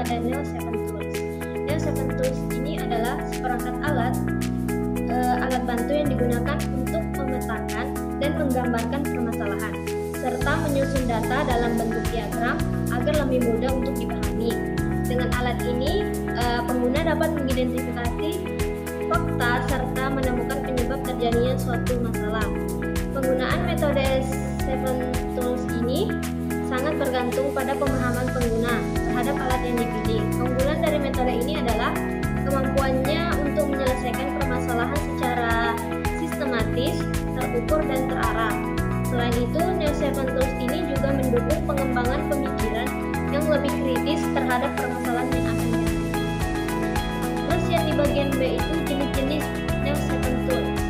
ada Neo7 Tools. Neo7 Tools ini adalah seperangkat alat bantu yang digunakan untuk memetakan dan menggambarkan permasalahan, serta menyusun data dalam bentuk diagram agar lebih mudah untuk dipahami. Dengan alat ini, pengguna dapat mengidentifikasi fakta serta menemukan penyebab terjadinya suatu masalah. Penggunaan metode 7 Tools ini sangat bergantung pada pemahaman pengguna terhadap alat yang dipilih. Keunggulan dari metode ini adalah kemampuannya untuk menyelesaikan permasalahan secara sistematis, terukur, dan terarah. Selain itu, Neo7 Tools ini juga mendukung pengembangan pemikiran yang lebih kritis terhadap permasalahan yang akan dihadapi. Terus yang di bagian B itu jenis-jenis Neo7 Tools.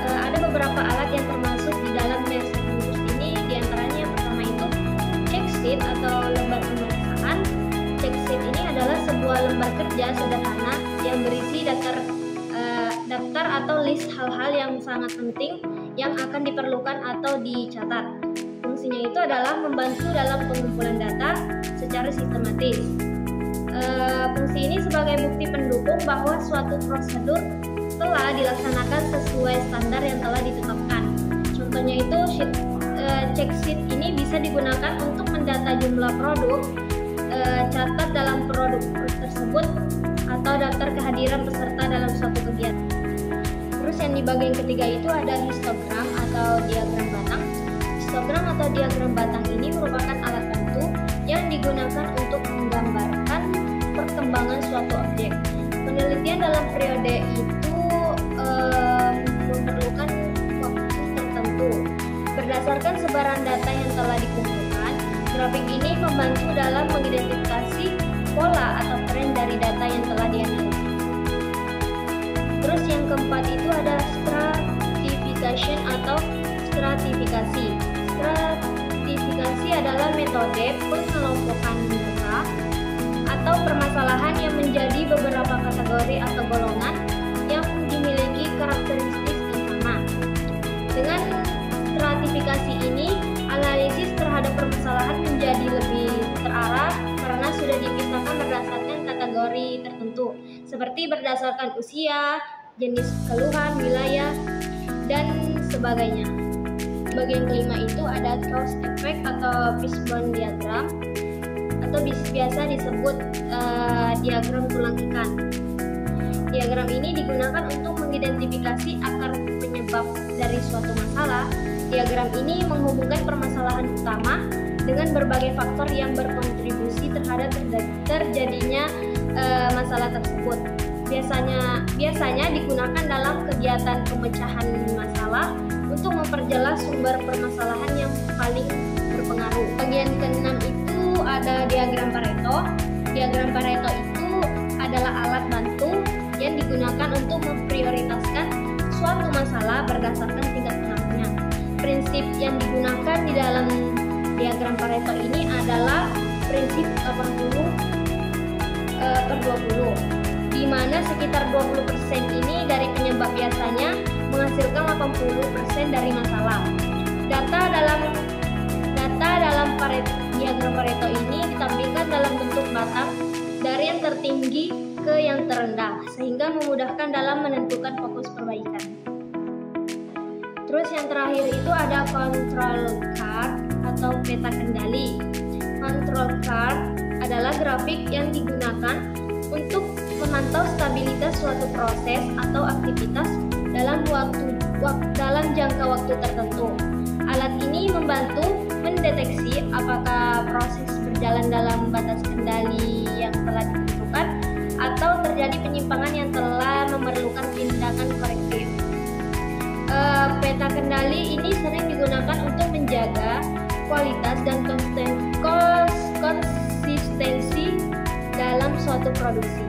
Ada beberapa alat yang termasuk di dalam Neo7 Tools ini, diantaranya yang pertama itu check sheet atau lembar pemeriksaan. Check sheet ini adalah sebuah lembar kerja sederhana yang berisi daftar atau list hal-hal yang sangat penting yang akan diperlukan atau dicatat. Fungsinya itu adalah membantu dalam pengumpulan data secara sistematis. Fungsi ini sebagai bukti pendukung bahwa suatu prosedur telah dilaksanakan sesuai standar yang telah ditetapkan. Contohnya itu check sheet ini bisa digunakan untuk mendata jumlah produk, catat dalam produk tersebut, atau daftar kehadiran peserta dalam suatu kegiatan. Terus yang di bagian ketiga itu ada histogram atau diagram batang. Histogram atau diagram batang ini merupakan alat bantu yang digunakan untuk menggambarkan perkembangan suatu objek. Penelitian dalam periode itu memerlukan waktu tertentu. Berdasarkan sebaran data yang telah dikumpulkan, grafik ini membantu dalam mengidentifikasi pola atau tren dari data yang telah dianalisis. Terus yang keempat itu ada stratification atau stratifikasi. Stratifikasi adalah metode pengelompokan data atau permasalahan yang menjadi beberapa kategori atau golongan yang dimiliki karakteristik yang sama. Dengan stratifikasi ini, analisis terhadap permasalahan menjadi lebih terarah karena sudah dipisahkan berdasarkan kategori tertentu, seperti berdasarkan usia, jenis keluhan, wilayah, dan sebagainya. Bagian kelima itu ada cause effect atau fishbone diagram, atau biasa disebut diagram tulang ikan. Diagram ini digunakan untuk mengidentifikasi akar penyebab dari suatu masalah. Diagram ini menghubungkan permasalahan utama dengan berbagai faktor yang berkontribusi terhadap terjadinya masalah tersebut. Biasanya digunakan dalam kegiatan pemecahan masalah untuk memperjelas sumber permasalahan yang paling berpengaruh. Bagian keenam itu ada diagram Pareto. Diagram Pareto itu adalah alat bantu yang digunakan untuk memprioritaskan suatu masalah berdasarkan tingkat pengaruhnya. Prinsip yang digunakan di dalam diagram Pareto ini adalah prinsip 80/20, di mana sekitar 20% ini dari penyebab biasanya menghasilkan 80% dari masalah. Data dalam diagram Pareto ini ditampilkan dalam bentuk batang dari yang tertinggi ke yang terendah, sehingga memudahkan dalam menentukan fokus perbaikan. Terus yang terakhir itu ada control chart atau peta kendali. Control chart adalah grafik yang digunakan untuk memantau stabilitas suatu proses atau aktivitas dalam jangka waktu tertentu. Alat ini membantu mendeteksi apakah proses berjalan dalam batas kendali yang telah ditentukan atau terjadi penyimpangan yang telah memerlukan tindakan korektif. Peta kendali ini sering digunakan untuk menjaga kualitas dan konsistensi dalam suatu produksi.